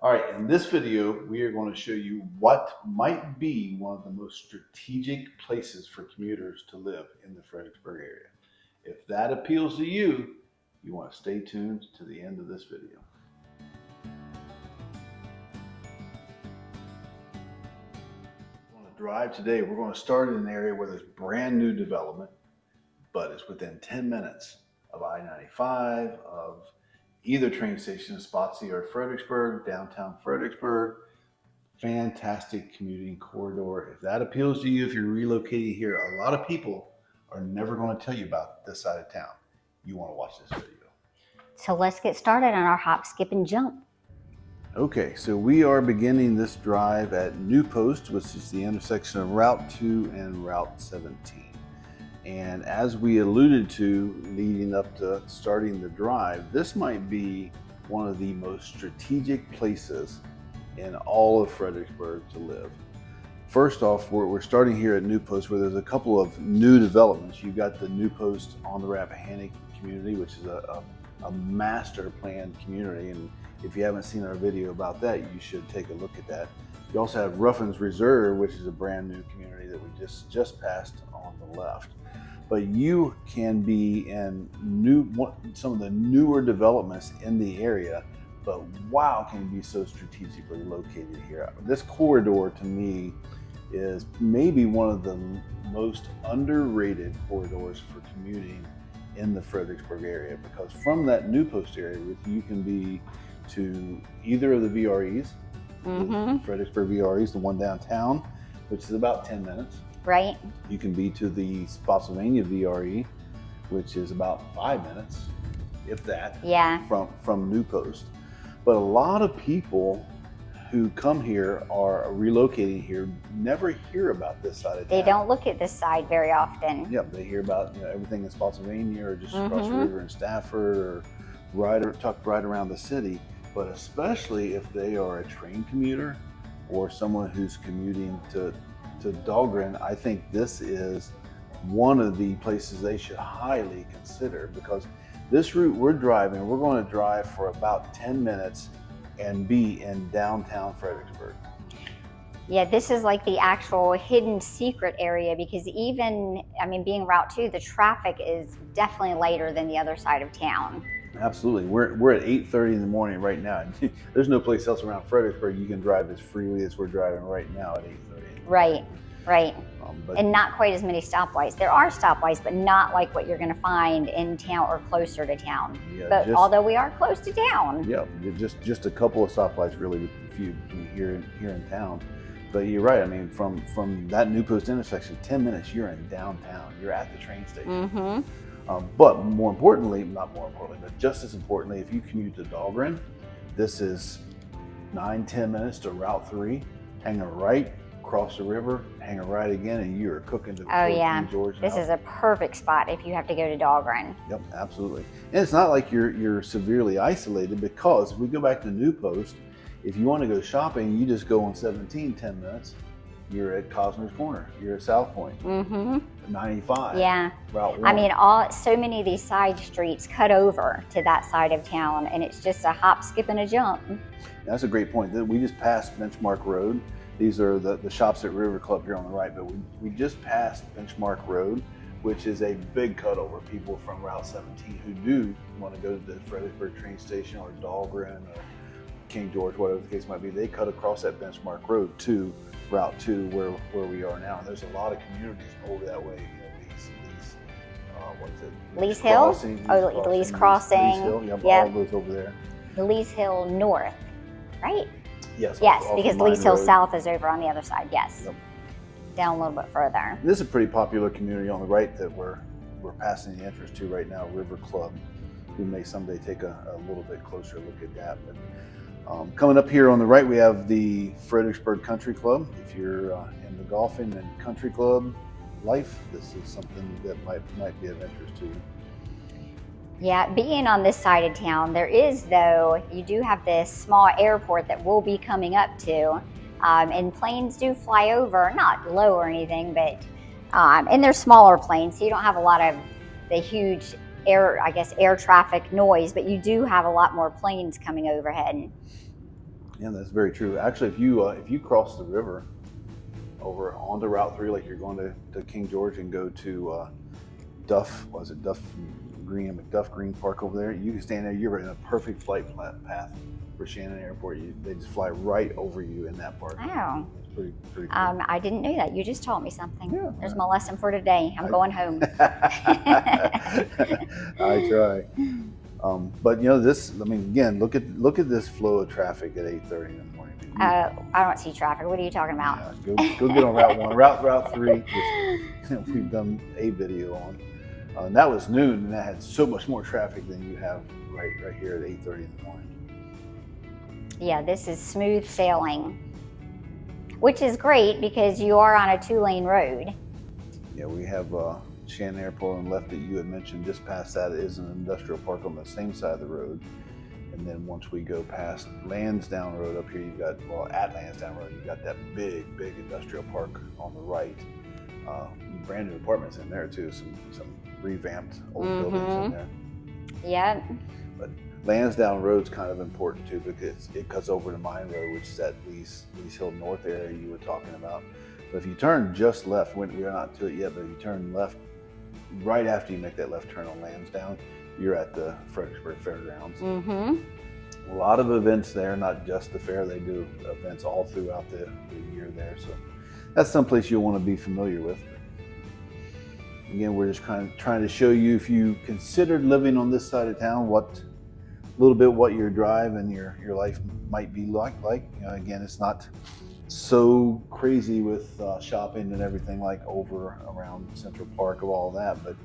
All right, in this video, we are going to show you what might be one of the most strategic places for commuters to live in the Fredericksburg area. If that appeals to you, you want to stay tuned to the end of this video. On the drive today, we're going to start in an area where there's brand new development, but it's within 10 minutes of I-95, of either train station in Spotsy or Fredericksburg, downtown Fredericksburg. Fantastic commuting corridor. If that appeals to you, if you're relocating here, a lot of people are never going to tell you about this side of town. You want to watch this video. So let's get started on our hop, skip, and jump. Okay, so we are beginning this drive at New Post, which is the intersection of Route 2 and Route 17. And as we alluded to leading up to starting the drive, this might be one of the most strategic places in all of Fredericksburg to live. First off, we're starting here at New Post, where there's a couple of new developments. You've got the New Post on the Rappahannock community, which is a master planned community. And if you haven't seen our video about that, you should take a look at that. You also have Ruffin's Reserve, which is a brand new community that we just passed on the left. But you can be in some of the newer developments in the area, but wow, can you be so strategically located here. This corridor to me is maybe one of the most underrated corridors for commuting in the Fredericksburg area, because from that New Post area, you can be to either of the VREs, Fredericksburg VREs, the one downtown, which is about 10 minutes. Right. You can be to the Spotsylvania VRE, which is about 5 minutes, if that, from New Post. But a lot of people who come here are relocating here never hear about this side of town. They don't look at this side very often. Yep, they hear about everything in Spotsylvania or just across the river in Stafford or tucked right around the city. But especially if they are a train commuter or someone who's commuting to Dahlgren, I think this is one of the places they should highly consider, because this route we're going to drive for about 10 minutes and be in downtown Fredericksburg. Yeah, this is like the actual hidden secret area, because even, being Route 2, the traffic is definitely later than the other side of town. Absolutely. We're at 8:30 in the morning right now. There's no place else around Fredericksburg you can drive as freely as we're driving right now at 8:30. Right. And not quite as many stoplights. There are stoplights, but not like what you're going to find in town or closer to town. Yeah, but although we are close to town. Yeah, just a couple of stoplights really here in town. But you're right. From that New Post intersection, 10 minutes, you're in downtown. You're at the train station. But but just as importantly, if you commute to Dahlgren, this is 9-10 minutes to Route 3, hang a right, cross the river, hang a right again, and you're cooking to King George. This is a perfect spot if you have to go to Dahlgren. Yep, absolutely. And it's not like you're severely isolated, because if we go back to New Post, if you want to go shopping, you just go on 17, 10 minutes. You're at Cosner's Corner. You're at South Point. 95. Yeah. Route 1. So many of these side streets cut over to that side of town, and it's just a hop, skip, and a jump. That's a great point. We just passed Benchmark Road. These are the shops at River Club here on the right, but we just passed Benchmark Road, which is a big cutover. People from Route 17 who do want to go to the Fredericksburg train station or Dahlgren or King George, whatever the case might be, they cut across that Benchmark Road to Route 2 where we are now. And there's a lot of communities over that way. What is it? Lee's Hill? Lee's Crossing. Lee's Hill, all those over there. Lee's Hill North, right? Yes, because Lee's Hill South is over on the other side, yes. Yep. Down a little bit further. This is a pretty popular community on the right that we're passing the entrance to right now, River Club. We may someday take a little bit closer look at that. But coming up here on the right, we have the Fredericksburg Country Club. If you're in the golfing and country club life, this is something that might be of interest to you. Yeah, being on this side of town, you do have this small airport that we'll be coming up to, and planes do fly over, not low or anything, but and they're smaller planes, so you don't have a lot of the huge air traffic noise, but you do have a lot more planes coming overhead. Yeah, that's very true. Actually, if you cross the river over onto Route 3, like you're going to King George and go to Duff, was it Duff Green, McDuff Green Park over there, you can stand there, you're in a perfect flight path for Shannon Airport. They just fly right over you in that park. Oh. It's pretty cool. I didn't know that. You just taught me something. Yeah, There's my lesson for today. I'm going home. I try. But you know, this, I mean, again, look at this flow of traffic at 8:30 in the morning. I don't see traffic. What are you talking about? Yeah, go get on Route 1. Route 3, which we've done a video on. And that was noon, and that had so much more traffic than you have right here at 8:30 in the morning. Yeah, this is smooth sailing, which is great because you are on a 2-lane road. Yeah, we have Shannon Airport on the left that you had mentioned. Just past that is an industrial park on the same side of the road. And then once we go past Lansdowne Road up here, you've got, well, at Lansdowne Road, you've got that big industrial park on the right. Brand new apartments in there too, some revamped old buildings in there. Yep. But Lansdowne Road's kind of important too because it cuts over to Mine Road, which is that Lee's Hill North area you were talking about. But if you turn just left, we are not to it yet, but if you turn left right after you make that left turn on Lansdowne, you're at the Fredericksburg Fairgrounds. A lot of events there, not just the fair. They do events all throughout the year there. So that's someplace you'll want to be familiar with. Again, we're just kind of trying to show you, if you considered living on this side of town, what your drive and your life might be like. You know, again, it's not so crazy with shopping and everything like over around Central Park of all that, but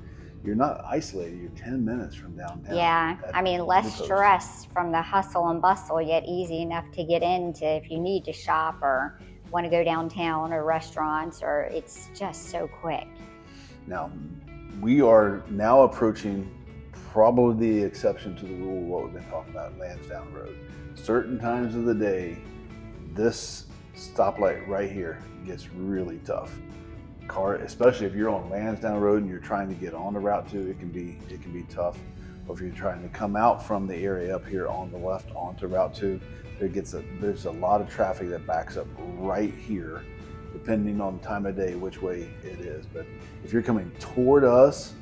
you're not isolated. You're 10 minutes from downtown. Yeah, I mean, less stress from the hustle and bustle, yet easy enough to get into if you need to shop or want to go downtown or restaurants, or it's just so quick. Now, we are now approaching probably the exception to the rule of what we've been talking about, Lansdowne Road. Certain times of the day, this stoplight right here gets really tough. Especially if you're on Lansdowne Road and you're trying to get on the Route 2, it can be tough. Or if you're trying to come out from the area up here on the left onto Route 2, there's a lot of traffic that backs up right here, depending on the time of day, which way it is. But if you're coming toward us,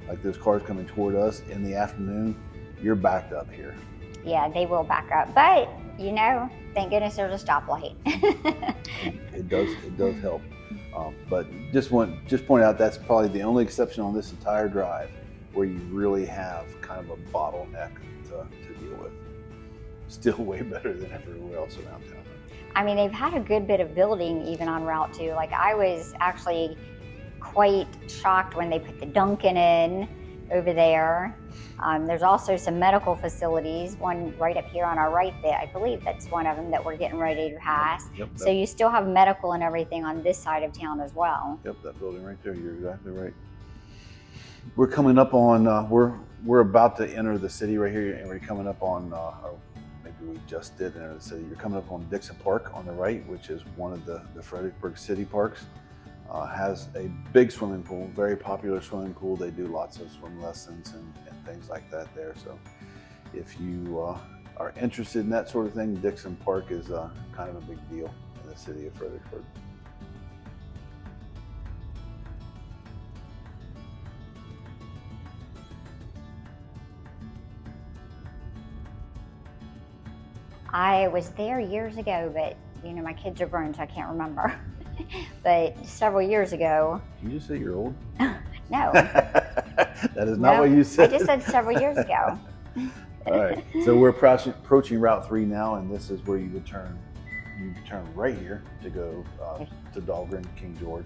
like those cars coming toward us in the afternoon, you're backed up here. Yeah, they will back up, but you know, thank goodness there's a stoplight. It does help. But just point out that's probably the only exception on this entire drive where you really have kind of a bottleneck to deal with. Still way better than everywhere else around town. I mean, they've had a good bit of building even on Route 2. Like, I was actually quite shocked when they put the Dunkin' in over there. There's also some medical facilities, one right up here on our right there. I believe that's one of them that we're getting ready to pass. Yep, so you still have medical and everything on this side of town as well. Yep, that building right there, you're exactly right. We're coming up on, we're about to enter the city right here, and we're coming up on, or maybe we just did enter the city. You're coming up on Dixon Park on the right, which is one of the Fredericksburg city parks. Has a big swimming pool, very popular swimming pool. They do lots of swim lessons and things like that there. So if you are interested in that sort of thing, Dixon Park is kind of a big deal in the city of Fredericksburg. I was there years ago, but you know, my kids are grown, so I can't remember. But several years ago. Did you just say you're old? No. That is not what you said. I just said several years ago. All right. So we're approaching Route 3 now, and this is where you would turn. You turn right here to go to Dahlgren, King George,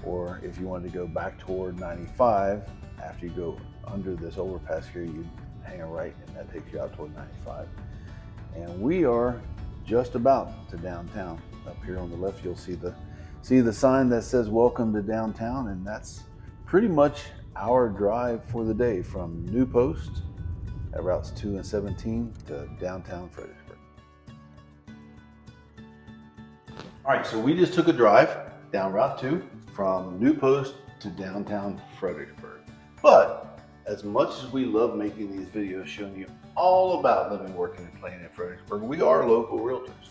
or if you wanted to go back toward 95, after you go under this overpass here, you hang a right, and that takes you out toward 95. And we are just about to downtown. Up here on the left, you'll see the sign that says "Welcome to Downtown," and that's pretty much our drive for the day from New Post at routes 2 and 17 to downtown Fredericksburg. All right, so we just took a drive down Route 2 from New Post to downtown Fredericksburg. But as much as we love making these videos showing you all about living, working, and playing in Fredericksburg, we are local realtors.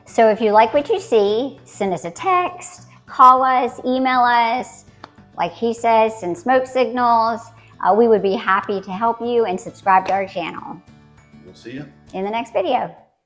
So if you like what you see, send us a text, call us, email us. Like he says, send smoke signals. We would be happy to help you, and subscribe to our channel. We'll see you in the next video.